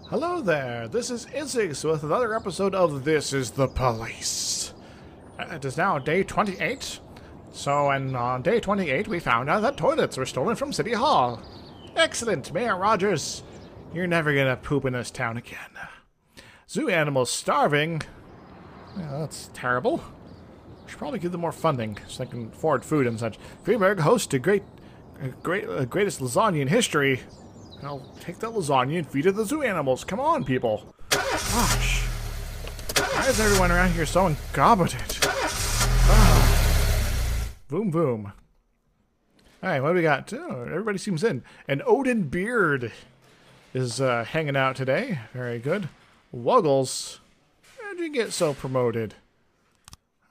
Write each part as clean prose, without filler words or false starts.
Hello there, this is DrIzixs with another episode of This is the Police. It is now day 28. So, and on day 28 we found out that toilets were stolen from City Hall. Excellent, Mayor Rogers. You're never gonna poop in this town again. Zoo animals starving. Yeah, that's terrible. We should probably give them more funding so they can afford food and such. Freeburg hosts the greatest lasagna in history. I'll take that lasagna and feed it to the zoo animals. Come on, people. Gosh. Why is everyone around here so incompetent? Boom, boom. Alright, what do we got? Oh, everybody seems in. And Odin Beard is hanging out today. Very good. Wuggles. How'd you get so promoted?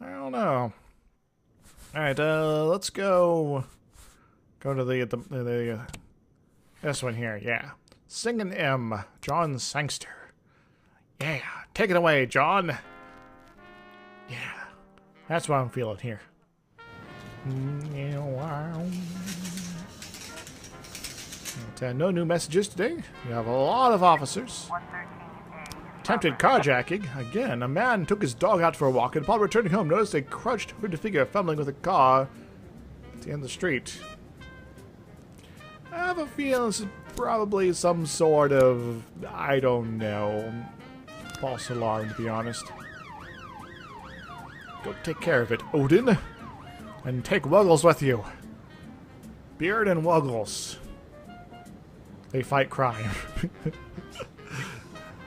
I don't know. Alright, let's go to the this one here, yeah. Singing M, John Sangster. Yeah, take it away, John. Yeah, that's what I'm feeling here. No new messages today. We have a lot of officers. Attempted carjacking. Again, a man took his dog out for a walk and upon returning home noticed a crouched hooded figure fumbling with a car at the end of the street. I have a feeling this is probably some sort of, I don't know, false alarm, to be honest. Go take care of it, Odin. And take Wuggles with you. Beard and Wuggles. They fight crime.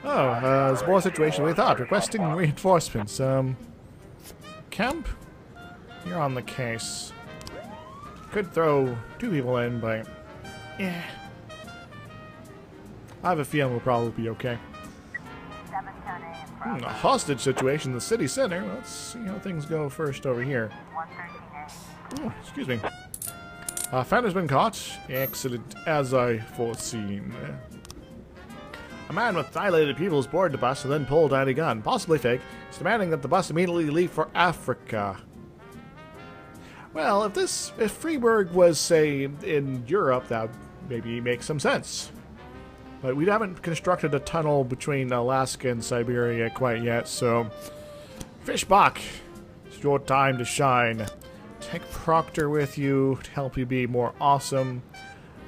Oh, it's more situation than we thought. Requesting reinforcements. Kemp? You're on the case. Could throw 2 people in, but... yeah. I have a feeling we'll probably be okay. A hostage situation in the city center. Let's see how things go first over here. Oh, excuse me. Offender's been caught. Excellent, as I foreseen. A man with dilated pupils boarded the bus and then pulled out a gun, possibly fake. He's demanding that the bus immediately leave for Africa. Well, if Freiburg was, say, in Europe, that would maybe make some sense. But we haven't constructed a tunnel between Alaska and Siberia quite yet, so... Fishbach, it's your time to shine. Take Proctor with you to help you be more awesome.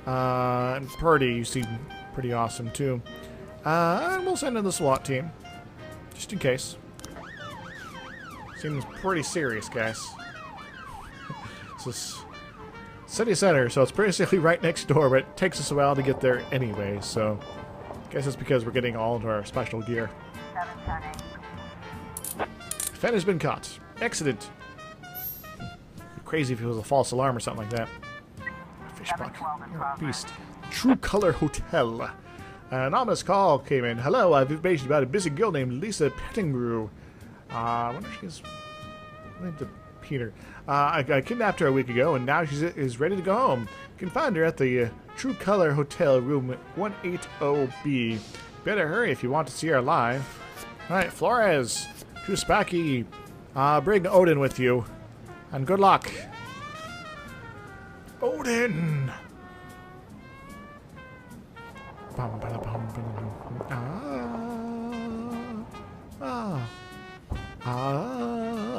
And Purdy, you seem pretty awesome too. And we'll send in the SWAT team. Just in case. Seems pretty serious, guys. This is city center, so it's basically right next door, but it takes us a while to get there anyway, so I guess it's because we're getting all of our special gear. Fenner's been caught. Excellent. Crazy if it was a false alarm or something like that. Fishbuck, you're a beast. True Color Hotel. An ominous call came in. Hello, I have information about a busy girl named Lisa Pettingrew. I wonder if she's named to Peter. I kidnapped her a week ago, and now she is ready to go home. You can find her at the True Color Hotel, room 180B. Better hurry if you want to see her live. Alright, Flores, True Spacky, bring Odin with you. And good luck. Odin!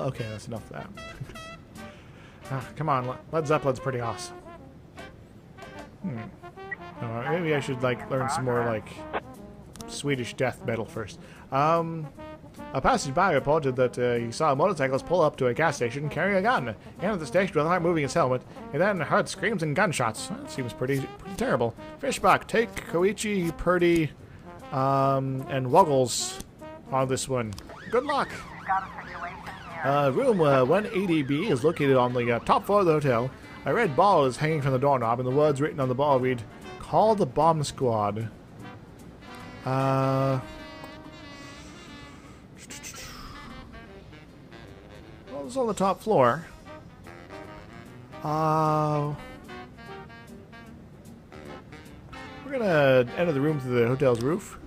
Okay, that's enough of that. Come on, Led Zeppelin's pretty awesome. Maybe I should, like, learn some more, like, Swedish death metal first. A passerby reported that he saw a motorcyclist pull up to a gas station carrying a gun. He entered the station without moving his helmet, and then heard screams and gunshots. That seems pretty terrible. Fishbach, take Koichi, Purdy, and Wuggles on this one. Good luck! Room 180B is located on the top floor of the hotel. A red ball is hanging from the doorknob, and the words written on the ball read, "Call the bomb squad." Well, it's on the top floor. We're gonna enter the room through the hotel's roof.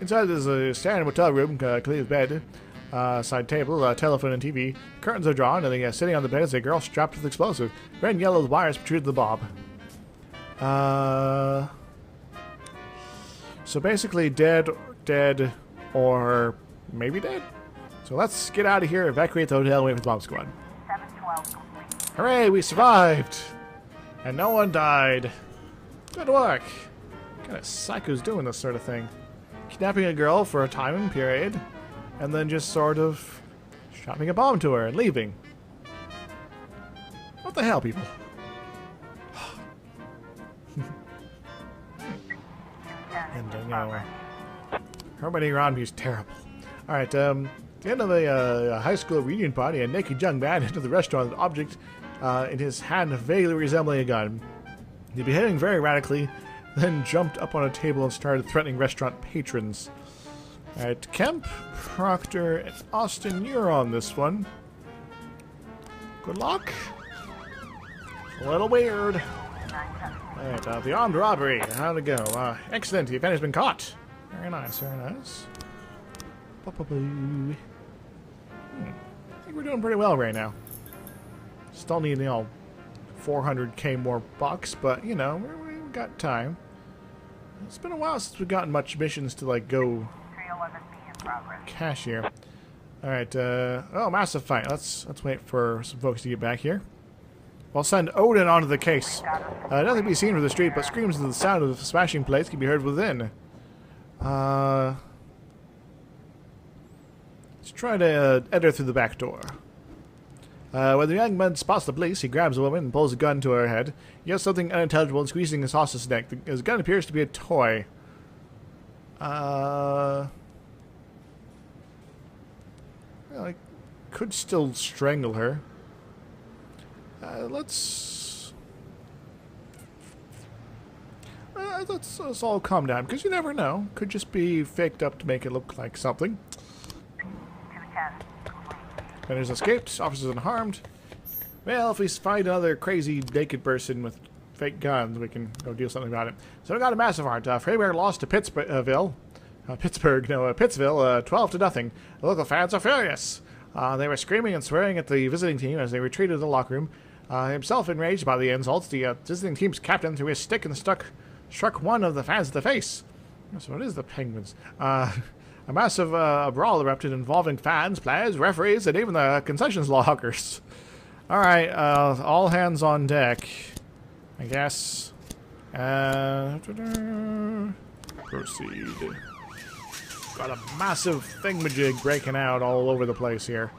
Inside there's a standard hotel room, clean bed, side table, telephone and TV. Curtains are drawn, and sitting on the bed is a girl strapped with explosive. Red and yellow wires protrude the bob. So basically dead, or maybe dead. So let's get out of here, evacuate the hotel, wait for the bomb squad. 712 complete. Hooray, we survived! And no one died. Good work. What kind of psycho's doing this sort of thing? Kidnapping a girl for a time period, and then just sort of strapping a bomb to her and leaving. What the hell, people? And, you know, everybody around me is terrible. Alright, at the end of the high school reunion party, a naked young man entered the restaurant with an object in his hand vaguely resembling a gun. He began behaving very radically, then jumped up on a table and started threatening restaurant patrons. Alright, Kemp, Proctor, and Austin, you're on this one. Good luck. A little weird. Alright, the armed robbery. How'd it go? Excellent, the offender's been caught. Very nice, very nice. I think we're doing pretty well right now. Still need, 400k more bucks, but, you know, we've got time. It's been a while since we've gotten much missions to, like, go cash here. Alright, oh, massive fight. Let's wait for some folks to get back here. We'll send Odin onto the case. Nothing to be seen from the street, but screams and the sound of smashing plates can be heard within. Let's try to enter through the back door. When the young man spots the police, he grabs a woman and pulls a gun to her head. He yells something unintelligible and squeezing his hostage neck. His gun appears to be a toy. Well, I could still strangle her. Let's all calm down, because you never know. Could just be faked up to make it look like something. Defenders escaped, officers unharmed. Well, if we find another crazy naked person with fake guns, we can go do something about it. So we got a massive heart. Freiburg lost to Pittsville, 12-0. The local fans are furious. They were screaming and swearing at the visiting team as they retreated to the locker room. Himself enraged by the insults, the visiting team's captain threw his stick and struck one of the fans in the face. So it is the Penguins. A massive brawl erupted involving fans, players, referees, and even the concessions lockers. Alright, all hands on deck, I guess. Proceed. Got a massive thingamajig breaking out all over the place here.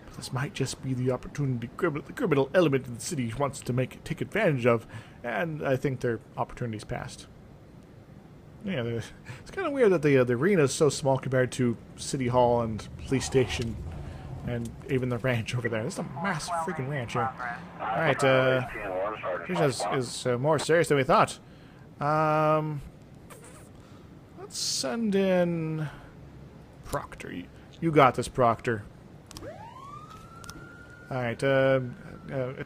But this might just be the opportunity the criminal element in the city wants to take advantage of, and I think their opportunity's passed. Yeah, it's kind of weird that the arena is so small compared to City Hall and Police Station, and even the ranch over there. It's a massive freaking ranch here. Alright, this is more serious than we thought. Let's send in Proctor. You got this, Proctor. Alright, a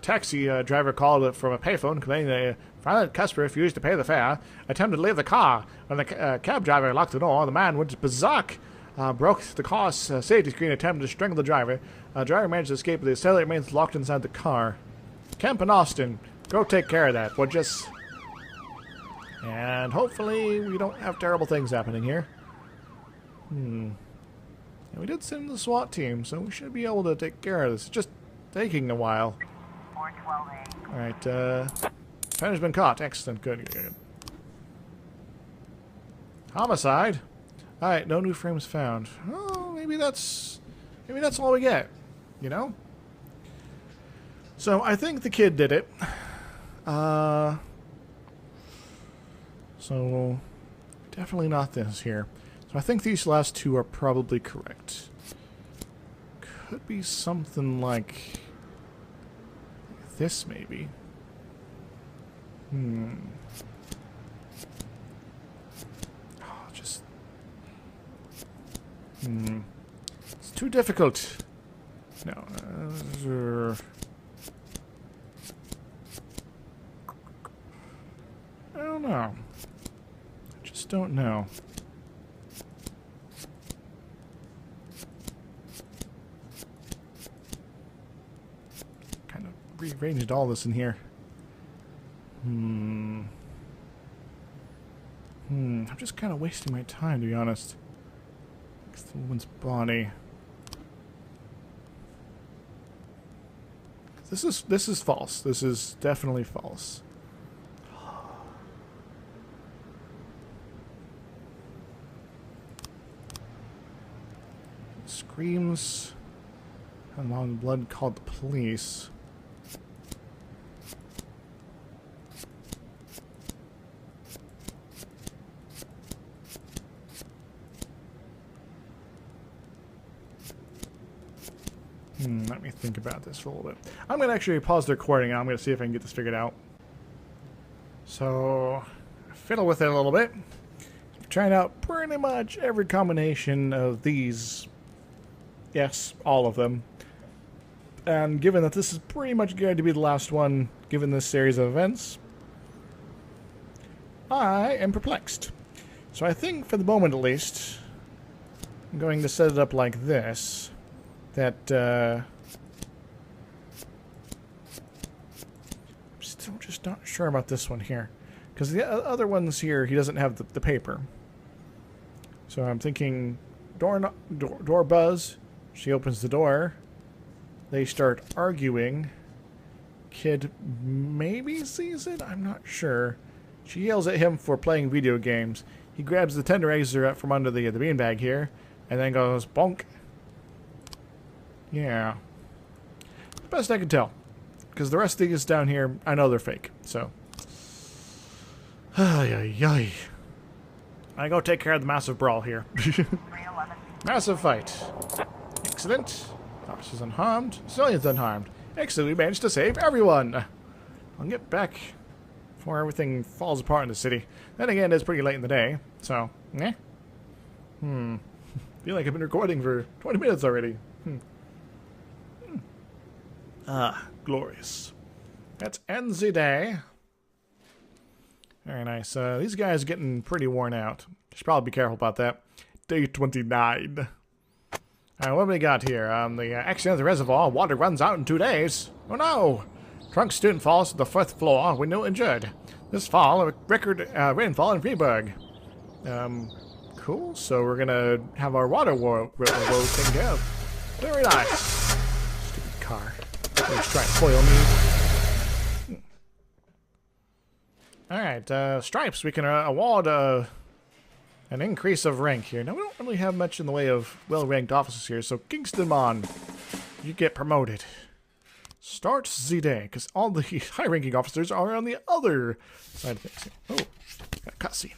taxi driver called from a payphone complaining that a violent customer refused to pay the fare, attempted to leave the car. When the cab driver locked the door, the man went berserk, broke the car's safety screen, attempted to strangle the driver. The driver managed to escape, but the assailant remains locked inside the car. Kemp and Austin, go take care of that. We'll just... And hopefully we don't have terrible things happening here. And we did send the SWAT team, so we should be able to take care of this. It's just taking a while. Alright, offender's been caught. Excellent. Good. Homicide. Alright, no new frames found. Oh, maybe that's all we get. You know? So I think the kid did it. So definitely not this here. So I think these last two are probably correct. Could be something like this, maybe. It's too difficult. No. I don't know. I just don't know. Kind of rearranged all this in here. I'm just kind of wasting my time, to be honest. It's the woman's body. This is false. This is definitely false. Screams and long blood called the police. Let me think about this for a little bit. I'm going to actually pause the recording and I'm going to see if I can get this figured out. So, fiddle with it a little bit. I've tried out pretty much every combination of these. Yes, all of them. And given that this is pretty much going to be the last one, given this series of events, I am perplexed. So I think, for the moment at least, I'm going to set it up like this. That, I'm still just not sure about this one here. Because the other ones here, he doesn't have the paper. So I'm thinking door buzz. She opens the door. They start arguing. Kid maybe sees it? I'm not sure. She yells at him for playing video games. He grabs the tenderizer up from under the beanbag here. And then goes bonk. Yeah. Best I can tell. Because the rest of these down here, I know they're fake. So. Ay, ay, ay. I go take care of the massive brawl here. 311. Massive fight. Excellent. Officers unharmed. Civilians unharmed. Excellent. We managed to save everyone. I'll get back before everything falls apart in the city. Then again, it's pretty late in the day. So, eh. Feel like I've been recording for 20 minutes already. Ah, glorious. Let's end the day. Very nice. These guys are getting pretty worn out. Should probably be careful about that. Day 29. Alright, what have we got here? The accident at the reservoir. Water runs out in 2 days. Oh no! Drunk student falls to the 4th floor. Window injured. This fall, a record rainfall in Freiburg. Cool. So we're gonna have our water woe taken care of. Very nice. Stupid car. He's trying to foil me. Alright, stripes. We can award an increase of rank here. Now, we don't really have much in the way of well-ranked officers here, so Kingstonmon, you get promoted. Start the day, because all the high-ranking officers are on the other side of things. Oh, got a cutscene.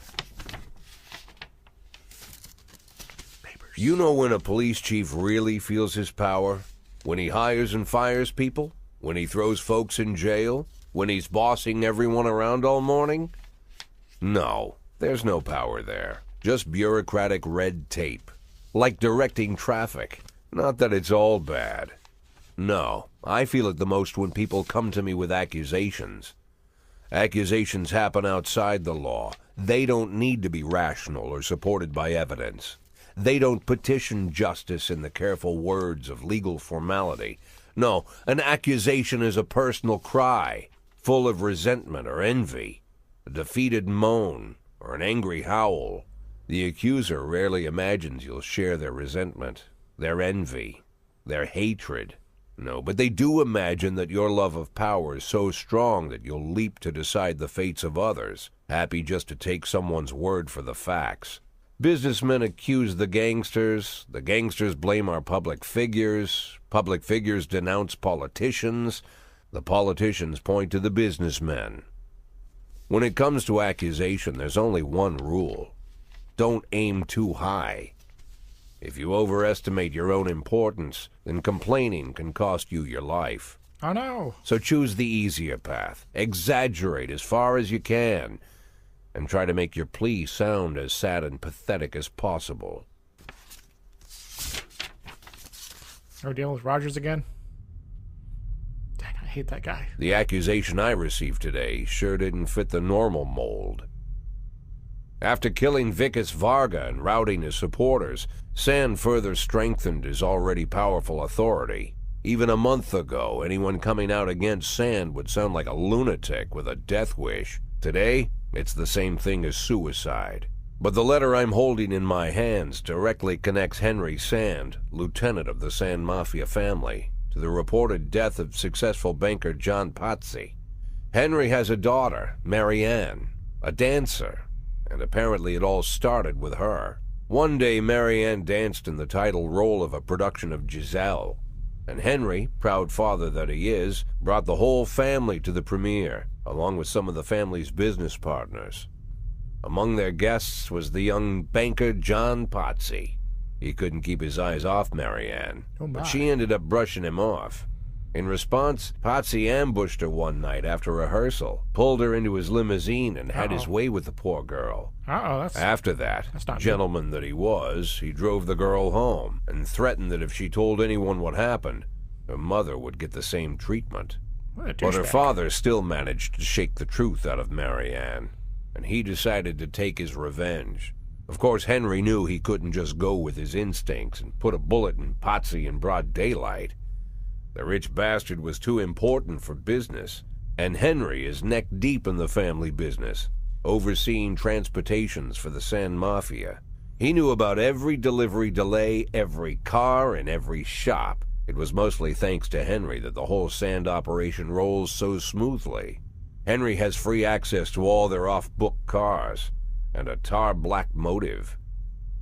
Papers. You know when a police chief really feels his power? When he hires and fires people? When he throws folks in jail? When he's bossing everyone around all morning? No, there's no power there. Just bureaucratic red tape. Like directing traffic. Not that it's all bad. No, I feel it the most when people come to me with accusations. Accusations happen outside the law. They don't need to be rational or supported by evidence. They don't petition justice in the careful words of legal formality. No, an accusation is a personal cry, full of resentment or envy, a defeated moan, or an angry howl. The accuser rarely imagines you'll share their resentment, their envy, their hatred. No, but they do imagine that your love of power is so strong that you'll leap to decide the fates of others, happy just to take someone's word for the facts. Businessmen accuse the gangsters blame our public figures denounce politicians, the politicians point to the businessmen. When it comes to accusation, there's only one rule. Don't aim too high. If you overestimate your own importance, then complaining can cost you your life. Oh no! So choose the easier path. Exaggerate as far as you can, and try to make your plea sound as sad and pathetic as possible. Are we dealing with Rogers again? Dang, I hate that guy. The accusation I received today sure didn't fit the normal mold. After killing Vikas Varga and routing his supporters, Sand further strengthened his already powerful authority. Even a month ago, anyone coming out against Sand would sound like a lunatic with a death wish. Today, It's the same thing as suicide. But the letter I'm holding in my hands directly connects Henry Sand, lieutenant of the Sand Mafia family, to the reported death of successful banker John Pazzi. Henry has a daughter, Marianne, a dancer, and apparently it all started with her. One day, Marianne danced in the title role of a production of Giselle, and Henry, proud father that he is, brought the whole family to the premiere, along with some of the family's business partners. Among their guests was the young banker John Pazzi. He couldn't keep his eyes off Marianne, but she ended up brushing him off. In response, Pazzi ambushed her one night after rehearsal, pulled her into his limousine, and had his way with the poor girl. After that, gentleman that he was, he drove the girl home and threatened that if she told anyone what happened, her mother would get the same treatment. But her father still managed to shake the truth out of Marianne, and he decided to take his revenge. Of course, Henry knew he couldn't just go with his instincts and put a bullet in Pazzi in broad daylight. The rich bastard was too important for business, and Henry is neck-deep in the family business, overseeing transportations for the Sand Mafia. He knew about every delivery delay, every car, and every shop. It was mostly thanks to Henry that the whole sand operation rolls so smoothly. Henry has free access to all their off-book cars, and a tar-black motive.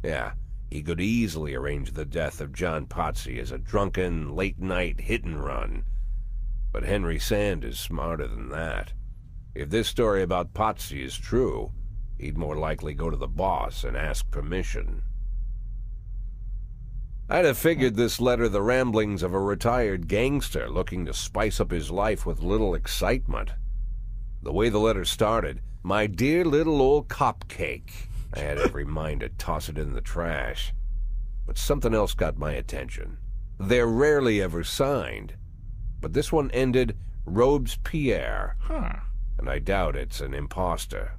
Yeah, he could easily arrange the death of John Pazzi as a drunken, late-night hit-and-run. But Henry Sand is smarter than that. If this story about Pazzi is true, he'd more likely go to the boss and ask permission. I'd have figured this letter the ramblings of a retired gangster looking to spice up his life with little excitement. The way the letter started, "My dear little old cupcake," I had every mind to toss it in the trash. But something else got my attention. They're rarely ever signed, but this one ended Robespierre, and I doubt it's an imposter.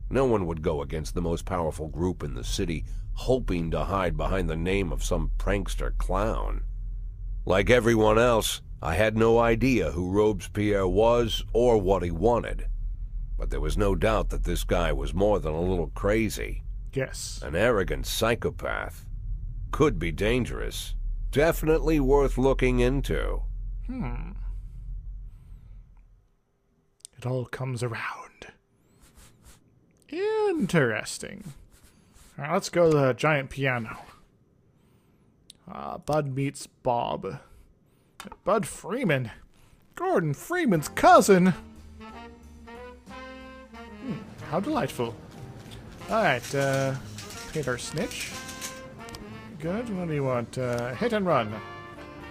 No one would go against the most powerful group in the city, hoping to hide behind the name of some prankster clown. Like everyone else, I had no idea who Robespierre was or what he wanted. But there was no doubt that this guy was more than a little crazy. Yes. An arrogant psychopath. Could be dangerous. Definitely worth looking into. It all comes around. Interesting. All right, let's go to the giant piano. Bud meets Bob. Bud Freeman. Gordon Freeman's cousin. How delightful. Alright, Peter Snitch. Good. What do you want? Hit and run.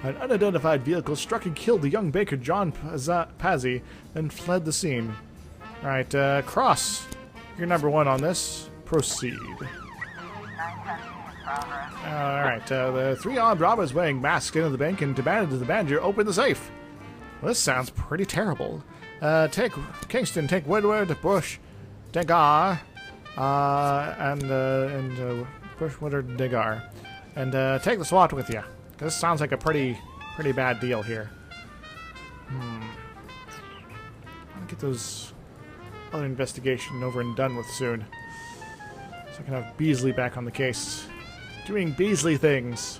An unidentified vehicle struck and killed the young baker John Pazzi, then fled the scene. Alright, Cross. You're number one on this. Proceed. Alright, the three armed robbers wearing masks entered the bank and demanded that the manager open the safe. Well, this sounds pretty terrible. Take Kingston, take Woodward, Bush, Degar, and Bush, Woodward, Degar, and take the SWAT with you. This sounds like a pretty bad deal here. I'll get those other investigation over and done with soon, so I can have Beasley back on the case, doing Beasley things.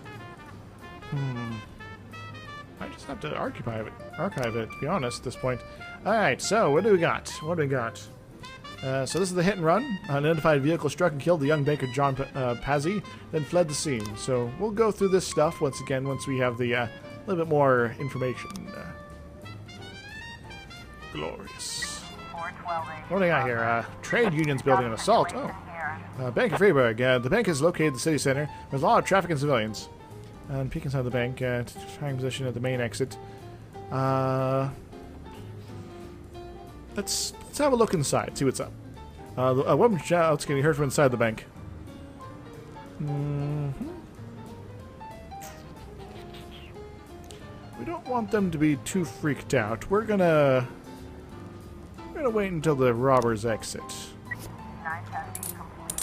I just have to archive it, to be honest, at this point. Alright, so what do we got? So this is the hit and run. An unidentified vehicle struck and killed the young banker John Pazzi, then fled the scene. So we'll go through this stuff once we have the little bit more information. Glorious. What do we got here? Trade unions building an assault. Bank of Freiburg. The bank is located in the city center with a lot of traffic and civilians. And peek inside the bank, trying position at the main exit. Let's have a look inside, see what's up. A woman shouts can be heard from inside the bank. We don't want them to be too freaked out. We're gonna wait until the robbers exit.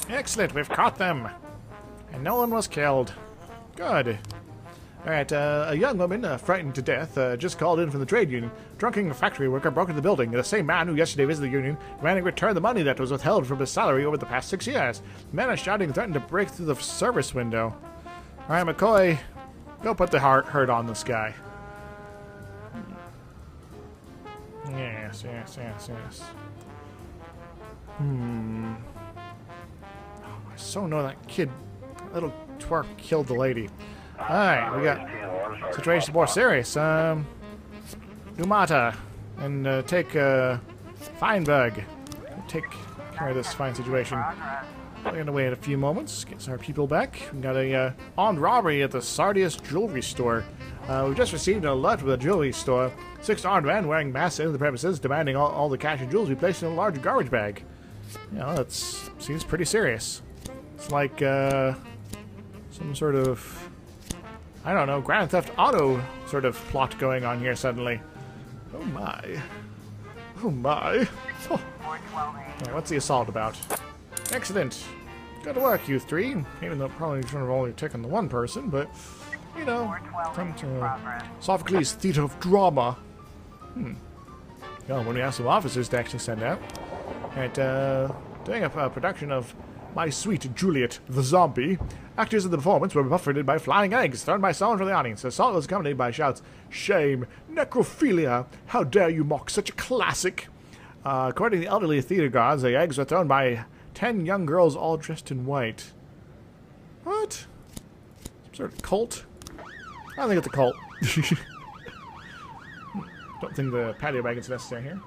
Excellent, we've caught them, and no one was killed. Good. Alright, a young woman, frightened to death, just called in from the trade union. Drunken factory worker broke into the building. The same man who yesterday visited the union demanding return the money that was withheld from his salary over the past 6 years. The man is shouting and threatened to break through the service window. Alright, McCoy, go put the hurt on this guy. Yes. Oh, I so know that kid, that little twerp killed the lady. Alright, we got situations more serious. Numata and take Feinberg. Take care of this fine situation. We're gonna wait a few moments, get our people back. We got a armed robbery at the Sardius jewelry store. We just received an alert from the jewelry store. 6 armed men wearing masks into the premises, demanding all the cash and jewels be placed in a large garbage bag. You know, that seems pretty serious. It's like some sort of, I don't know, Grand Theft Auto sort of plot going on here suddenly. Oh my. Oh my. Oh. Right, what's the assault about? Excellent. Good work, you three. Even though probably should have only taken the one person, but, you know, come to Sophocles' theater of drama. Well, when we have some officers to actually send out. Alright, doing a production of My Sweet Juliet the Zombie. Actors in the performance were buffeted by flying eggs thrown by someone from the audience. The assault was accompanied by shouts, "Shame! Necrophilia! How dare you mock such a classic!" According to the elderly theater guards, the eggs were thrown by 10 young girls all dressed in white. What? Some sort of cult? I don't think it's a cult. Don't think the patio wagon's necessary here.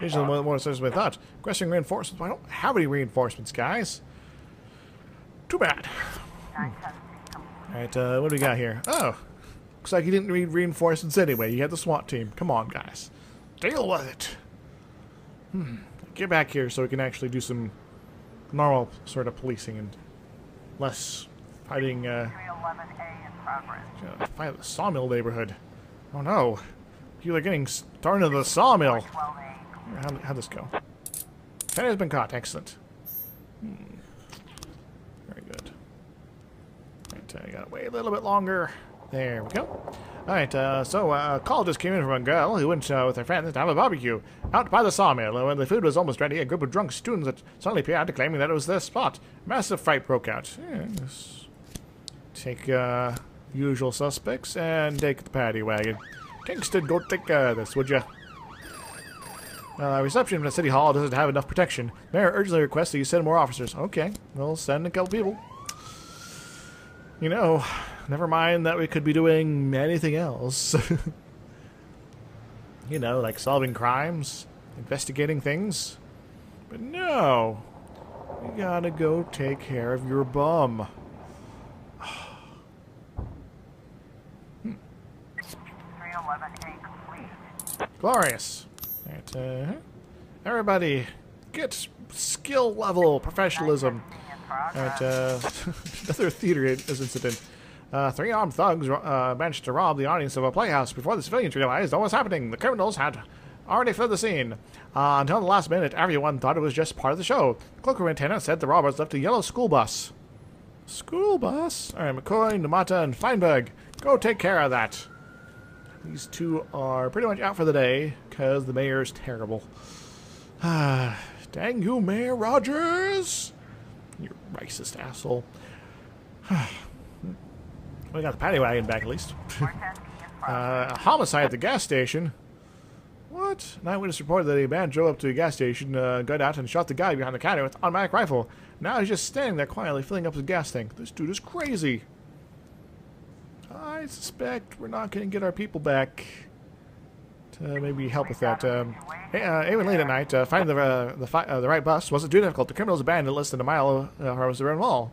Usually more such as we thought. Requesting reinforcements. I don't have any reinforcements, guys. Too bad. Alright, what do we got here? Oh. Looks like you didn't need reinforcements anyway. You had the SWAT team. Come on, guys. Deal with it. Get back here so we can actually do some normal sort of policing and less fighting, fight the sawmill neighborhood. Oh no. People are getting started in the sawmill. How'd this go? Penny has been caught. Excellent. Very good. Right, I gotta wait a little bit longer. There we go. Alright, so a call just came in from a girl who went with her friends to have a barbecue out by the sawmill. And when the food was almost ready, a group of drunk students suddenly appeared, claiming that it was their spot. Massive fight broke out. Yes. Take usual suspects and take the paddy wagon. Kingston, go take care of this, would ya? Reception from the city hall doesn't have enough protection. Mayor urgently requests that you send more officers. Okay, we'll send a couple people. You know, never mind that we could be doing anything else. You know, like solving crimes, investigating things. But no, you gotta go take care of your bum. Glorious. Right, everybody, get skill level professionalism. Right, another theater incident. 3 armed thugs managed to rob the audience of a playhouse before the civilians realized what was happening. The criminals had already fled the scene. Until the last minute, everyone thought it was just part of the show. The cloakroom attendant said the robbers left a yellow school bus. School bus? Alright, McCoy, Numata, and Feinberg, go take care of that. These two are pretty much out for the day, because the mayor is terrible. Dang you, Mayor Rogers! You racist asshole. We got the paddy wagon back, at least. A homicide at the gas station? What? An eyewitness reported that a man drove up to a gas station, got out, and shot the guy behind the counter with an automatic rifle. Now he's just standing there quietly filling up his gas tank. This dude is crazy. I suspect we're not going to get our people back to maybe help with that. Even late at night, finding the right bus wasn't too difficult. The criminals abandoned less than a mile from the wall.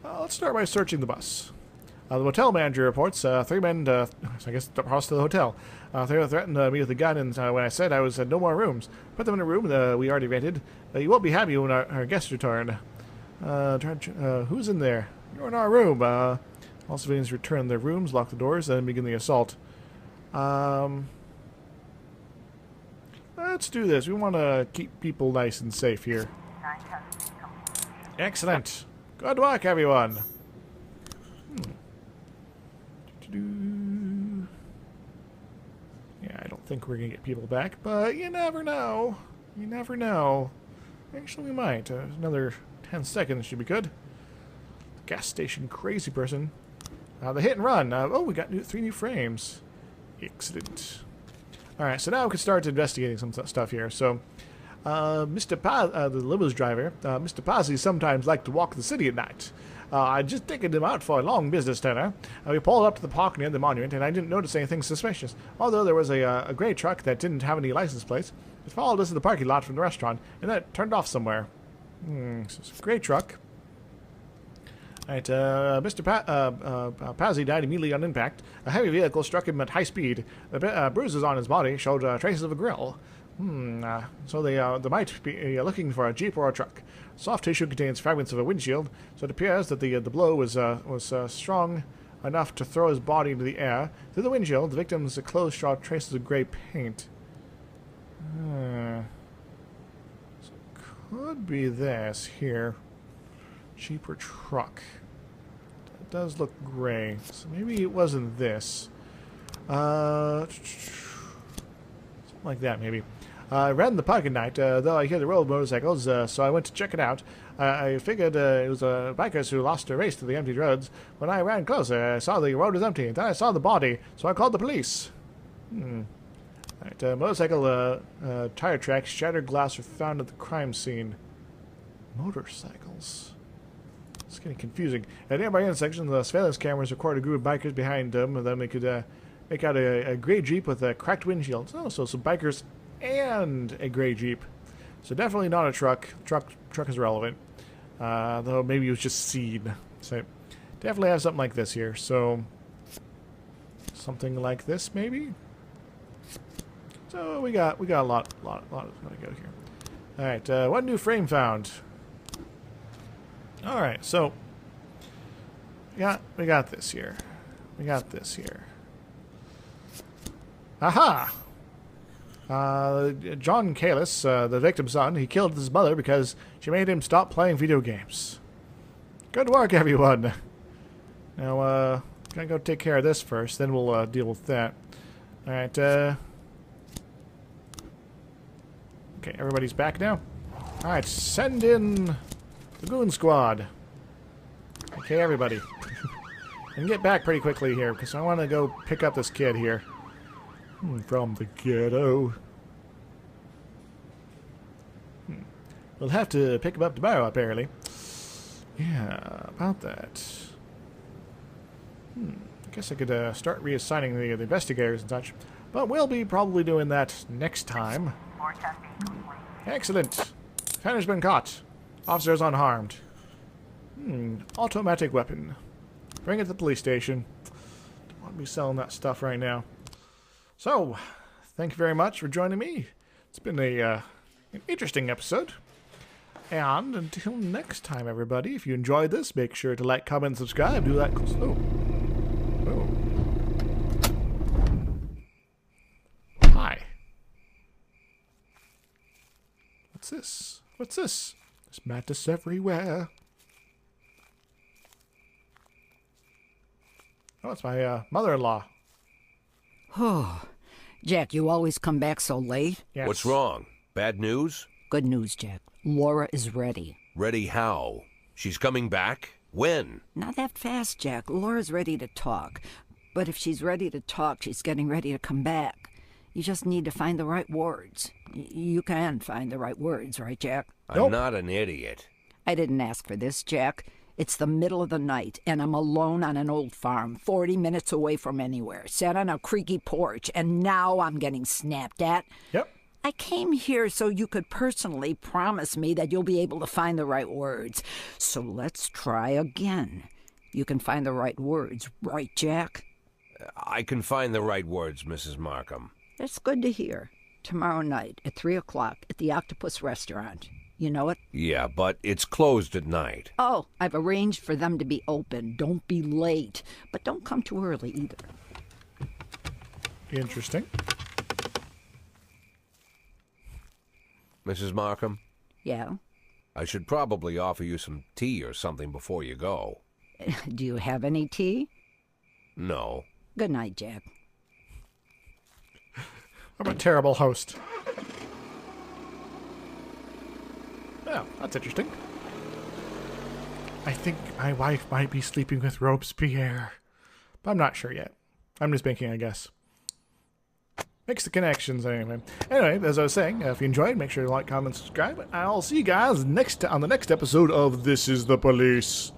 Let's start by searching the bus. The motel manager reports 3 men, I guess, across to the hotel. They threatened me with a gun, and when I said I had no more rooms, put them in a room we already rented. You won't be happy when our guests return. Who's in there? You're in our room. All civilians return their rooms, lock the doors, then begin the assault. Let's do this. We want to keep people nice and safe here. testing complete. Excellent. Good work, everyone. Yeah, I don't think we're going to get people back, but you never know. You never know. Actually, we might. Another 10 seconds should be good. Gas station crazy person. The hit and run. Oh, we got 3 new frames. Excellent. Alright, so now we can start investigating some stuff here. So, Mr. Paz, the limo's driver, Mr. Pazzi sometimes liked to walk the city at night. I just taken him out for a long business dinner. We pulled up to the park near the monument, and I didn't notice anything suspicious. Although there was a gray truck that didn't have any license plates. It followed us to the parking lot from the restaurant, and then it turned off somewhere. So it's a gray truck. Alright, Mr. Pazzi died immediately on impact. A heavy vehicle struck him at high speed. The bruises on his body showed traces of a grill. So they might be looking for a jeep or a truck. Soft tissue contains fragments of a windshield, so it appears that the blow was strong enough to throw his body into the air. Through the windshield, the victim's clothes showed traces of gray paint. So it could be this here. Jeep or truck. It does look gray, so maybe it wasn't this. Something like that, maybe. I ran the park at night, though I hear the road motorcycles, so I went to check it out. I figured it was bikers who lost a race to the empty roads. When I ran closer, I saw the road was empty, and then I saw the body, so I called the police. Right, motorcycle tire tracks, shattered glass were found at the crime scene. Motorcycles. It's getting confusing. At nearby intersection, the surveillance cameras recorded a group of bikers behind them, and then they could make out a gray Jeep with a cracked windshield. Oh, so some bikers and a gray Jeep. So definitely not a truck. Truck is relevant. Though maybe it was just seed. So definitely have something like this here. So something like this maybe. So we got a lot to go here. All right, one new frame found. All right, so we got this here. We got this here. Aha! John Kalis, the victim's son, he killed his mother because she made him stop playing video games. Good work, everyone. Now, gonna go take care of this first, then we'll deal with that. All right. Okay, everybody's back now. All right, send in the goon squad. Okay, everybody, and get back pretty quickly here because I want to go pick up this kid here. From the ghetto. We'll have to pick him up tomorrow, apparently. Yeah, about that. I guess I could start reassigning the investigators and such. But we'll be probably doing that next time. More testing complete. Excellent. Defender's been caught. Officers unharmed. Automatic weapon. Bring it to the police station. Don't want to be selling that stuff right now. So, thank you very much for joining me. It's been an interesting episode. And until next time, everybody, if you enjoyed this, make sure to like, comment, and subscribe. Do that. Oh. Hi. What's this? What's this? There's madness everywhere. Oh, it's my mother-in-law. Oh, Jack, you always come back so late. Yes. What's wrong? Bad news? Good news, Jack. Laura is ready. Ready how? She's coming back? When? Not that fast, Jack. Laura's ready to talk. But if she's ready to talk, she's getting ready to come back. You just need to find the right words. You can find the right words, right, Jack? Nope. I'm not an idiot. I didn't ask for this, Jack. It's the middle of the night, and I'm alone on an old farm, 40 minutes away from anywhere, sat on a creaky porch, and now I'm getting snapped at. Yep. I came here so you could personally promise me that you'll be able to find the right words. So let's try again. You can find the right words, right, Jack? I can find the right words, Mrs. Markham. That's good to hear. Tomorrow night at 3 o'clock at the Octopus Restaurant. You know it? Yeah, but it's closed at night. Oh, I've arranged for them to be open. Don't be late. But don't come too early either. Interesting. Mrs. Markham? Yeah? I should probably offer you some tea or something before you go. Do you have any tea? No. Good night, Jack. I'm a terrible host. Oh, that's interesting. I think my wife might be sleeping with Robespierre. But I'm not sure yet. I'm just making a guess. Makes the connections anyway. Anyway, as I was saying, if you enjoyed, make sure to like, comment, subscribe. I'll see you guys on the next episode of This is the Police.